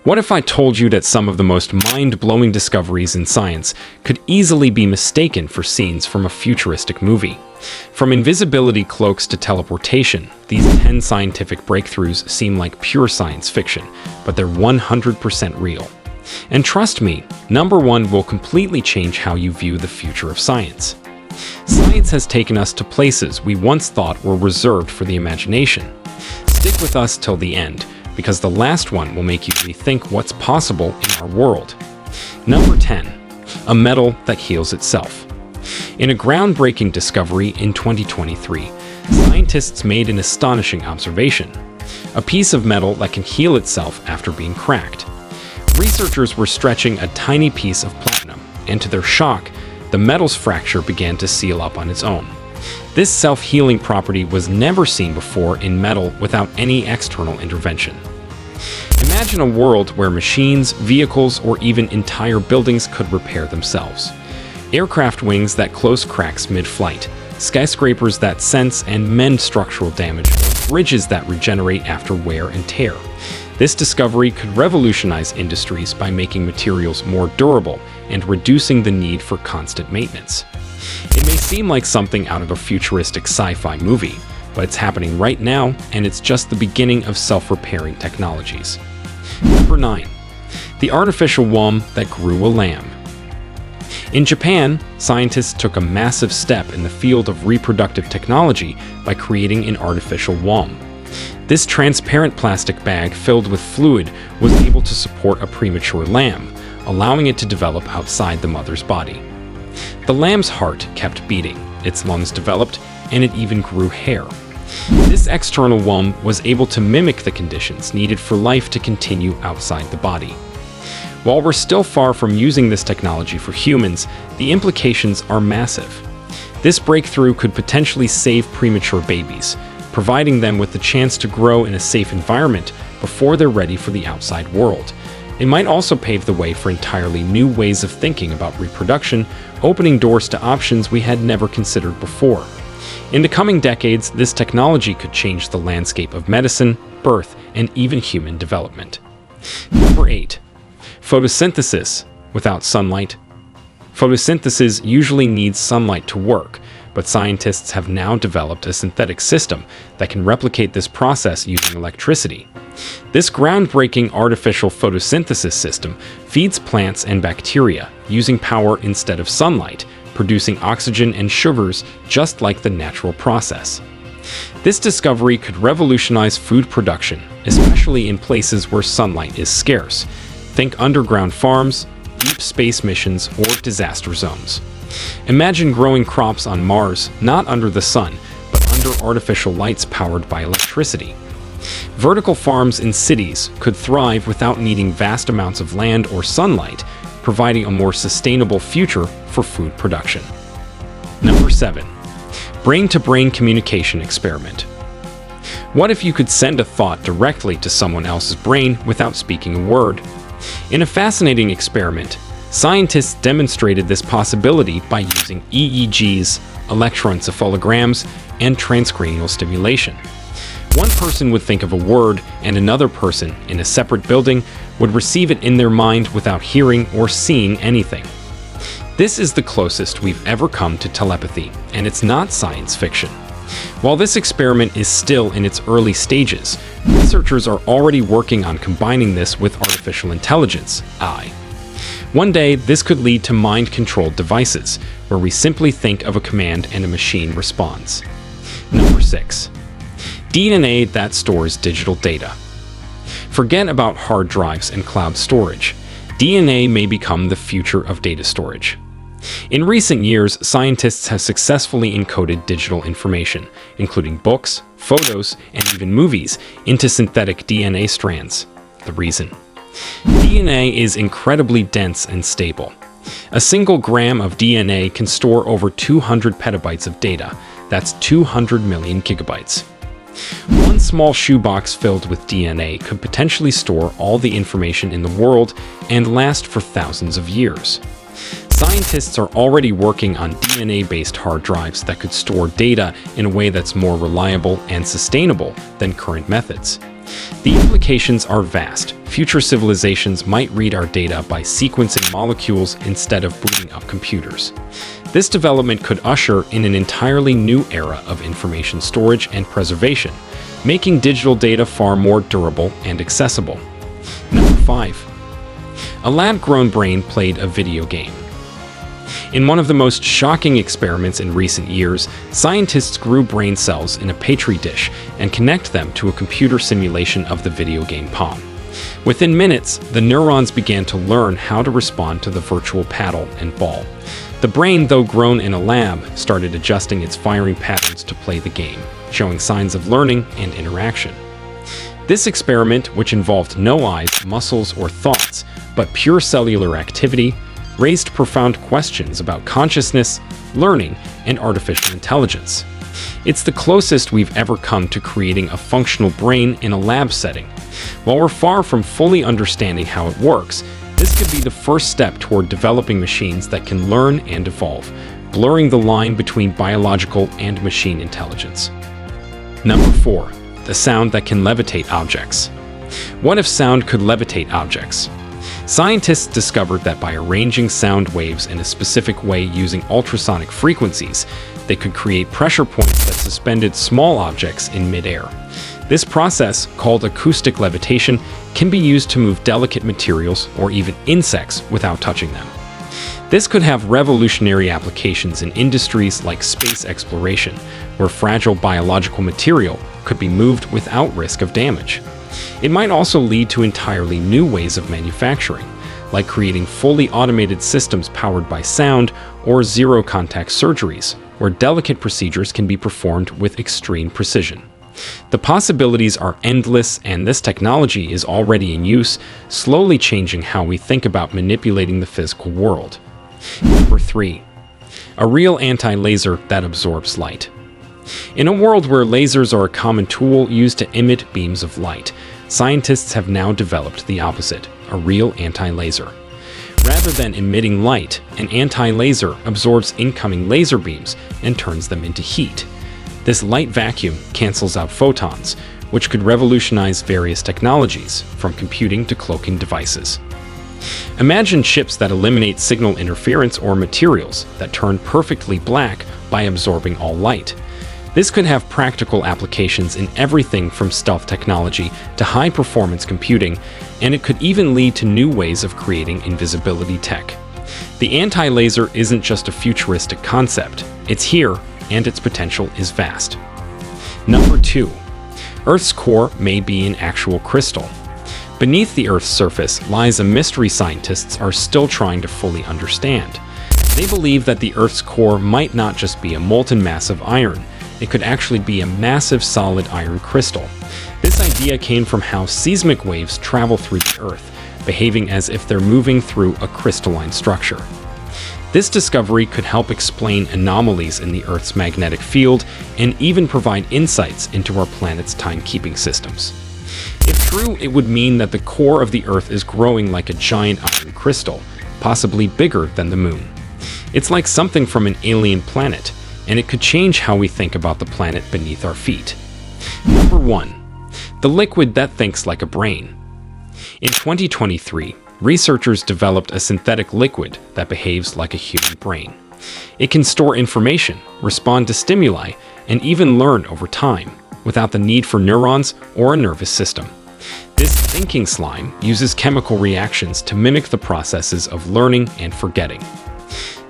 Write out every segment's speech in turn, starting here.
What if I told you that some of the most mind-blowing discoveries in science could easily be mistaken for scenes from a futuristic movie? From invisibility cloaks to teleportation, these 10 scientific breakthroughs seem like pure science fiction, but they're 100% real. And trust me, number 1 will completely change how you view the future of science. Science has taken us to places we once thought were reserved for the imagination. Stick with us till the end, because the last one will make you rethink what's possible in our world. Number 10. A metal that heals itself. In a groundbreaking discovery in 2023, scientists made an astonishing observation: a piece of metal that can heal itself after being cracked. Researchers were stretching a tiny piece of platinum, and to their shock, the metal's fracture began to seal up on its own. This self-healing property was never seen before in metal without any external intervention. Imagine a world where machines, vehicles, or even entire buildings could repair themselves. Aircraft wings that close cracks mid-flight, skyscrapers that sense and mend structural damage, or bridges that regenerate after wear and tear. This discovery could revolutionize industries by making materials more durable and reducing the need for constant maintenance. It may seem like something out of a futuristic sci-fi movie, but it's happening right now, and it's just the beginning of self-repairing technologies. Number 9. The artificial womb that grew a lamb. In Japan, scientists took a massive step in the field of reproductive technology by creating an artificial womb. This transparent plastic bag filled with fluid was able to support a premature lamb, allowing it to develop outside the mother's body. The lamb's heart kept beating, its lungs developed, and it even grew hair. This external womb was able to mimic the conditions needed for life to continue outside the body. While we're still far from using this technology for humans, the implications are massive. This breakthrough could potentially save premature babies, providing them with the chance to grow in a safe environment before they're ready for the outside world. It might also pave the way for entirely new ways of thinking about reproduction, opening doors to options we had never considered before. In the coming decades, this technology could change the landscape of medicine, birth, and even human development. Number 8. Photosynthesis without sunlight. Photosynthesis usually needs sunlight to work, but scientists have now developed a synthetic system that can replicate this process using electricity. This groundbreaking artificial photosynthesis system feeds plants and bacteria using power instead of sunlight, producing oxygen and sugars just like the natural process. This discovery could revolutionize food production, especially in places where sunlight is scarce. Think underground farms, deep space missions, or disaster zones. Imagine growing crops on Mars, not under the sun, but under artificial lights powered by electricity. Vertical farms in cities could thrive without needing vast amounts of land or sunlight, providing a more sustainable future for food production. Number 7. Brain-to-brain communication experiment. What if you could send a thought directly to someone else's brain without speaking a word? In a fascinating experiment, scientists demonstrated this possibility by using EEGs, electroencephalograms, and transcranial stimulation. One person would think of a word, and another person, in a separate building, would receive it in their mind without hearing or seeing anything. This is the closest we've ever come to telepathy, and it's not science fiction. While this experiment is still in its early stages, researchers are already working on combining this with artificial intelligence, AI. One day, this could lead to mind-controlled devices, where we simply think of a command and a machine responds. Number 6. DNA that stores digital data. Forget about hard drives and cloud storage. DNA may become the future of data storage. In recent years, scientists have successfully encoded digital information, including books, photos, and even movies, into synthetic DNA strands. The reason? DNA is incredibly dense and stable. A single gram of DNA can store over 200 petabytes of data. That's 200 million gigabytes. One small shoebox filled with DNA could potentially store all the information in the world and last for thousands of years. Scientists are already working on DNA-based hard drives that could store data in a way that's more reliable and sustainable than current methods. The implications are vast. Future civilizations might read our data by sequencing molecules instead of booting up computers. This development could usher in an entirely new era of information storage and preservation, making digital data far more durable and accessible. Number 5. A lab-grown brain played a video game. In one of the most shocking experiments in recent years, scientists grew brain cells in a petri dish and connect them to a computer simulation of the video game Pong. Within minutes, the neurons began to learn how to respond to the virtual paddle and ball. The brain, though grown in a lab, started adjusting its firing patterns to play the game, showing signs of learning and interaction. This experiment, which involved no eyes, muscles, or thoughts, but pure cellular activity, raised profound questions about consciousness, learning, and artificial intelligence. It's the closest we've ever come to creating a functional brain in a lab setting. While we're far from fully understanding how it works, this could be the first step toward developing machines that can learn and evolve, blurring the line between biological and machine intelligence. Number 4. The sound that can levitate objects. What if sound could levitate objects? Scientists discovered that by arranging sound waves in a specific way using ultrasonic frequencies, they could create pressure points that suspended small objects in midair. This process, called acoustic levitation, can be used to move delicate materials or even insects without touching them. This could have revolutionary applications in industries like space exploration, where fragile biological material could be moved without risk of damage. It might also lead to entirely new ways of manufacturing, like creating fully automated systems powered by sound or zero-contact surgeries, where delicate procedures can be performed with extreme precision. The possibilities are endless, and this technology is already in use, slowly changing how we think about manipulating the physical world. Number 3. A real anti-laser that absorbs light. In a world where lasers are a common tool used to emit beams of light, scientists have now developed the opposite, a real anti-laser. Rather than emitting light, an anti-laser absorbs incoming laser beams and turns them into heat. This light vacuum cancels out photons, which could revolutionize various technologies, from computing to cloaking devices. Imagine chips that eliminate signal interference or materials that turn perfectly black by absorbing all light. This could have practical applications in everything from stealth technology to high-performance computing, and it could even lead to new ways of creating invisibility tech. The anti-laser isn't just a futuristic concept. It's here, and its potential is vast. Number 2. Earth's core may be an actual crystal. Beneath the Earth's surface lies a mystery scientists are still trying to fully understand. They believe that the Earth's core might not just be a molten mass of iron. It could actually be a massive solid iron crystal. This idea came from how seismic waves travel through the Earth, behaving as if they're moving through a crystalline structure. This discovery could help explain anomalies in the Earth's magnetic field and even provide insights into our planet's timekeeping systems. If true, it would mean that the core of the Earth is growing like a giant iron crystal, possibly bigger than the Moon. It's like something from an alien planet, and it could change how we think about the planet beneath our feet. Number 1. The liquid that thinks like a brain. In 2023, researchers developed a synthetic liquid that behaves like a human brain. It can store information, respond to stimuli, and even learn over time, without the need for neurons or a nervous system. This thinking slime uses chemical reactions to mimic the processes of learning and forgetting.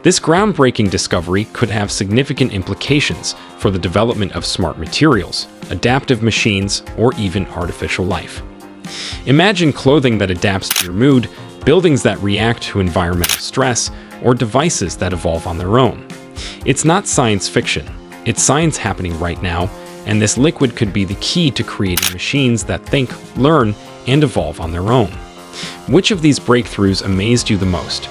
This groundbreaking discovery could have significant implications for the development of smart materials, adaptive machines, or even artificial life. Imagine clothing that adapts to your mood, buildings that react to environmental stress, or devices that evolve on their own. It's not science fiction. It's science happening right now, and this liquid could be the key to creating machines that think, learn, and evolve on their own. Which of these breakthroughs amazed you the most?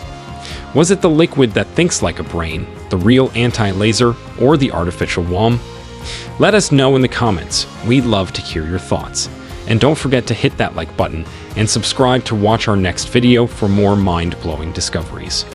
Was it the liquid that thinks like a brain, the real anti-laser, or the artificial worm? Let us know in the comments. We'd love to hear your thoughts. And don't forget to hit that like button and subscribe to watch our next video for more mind-blowing discoveries.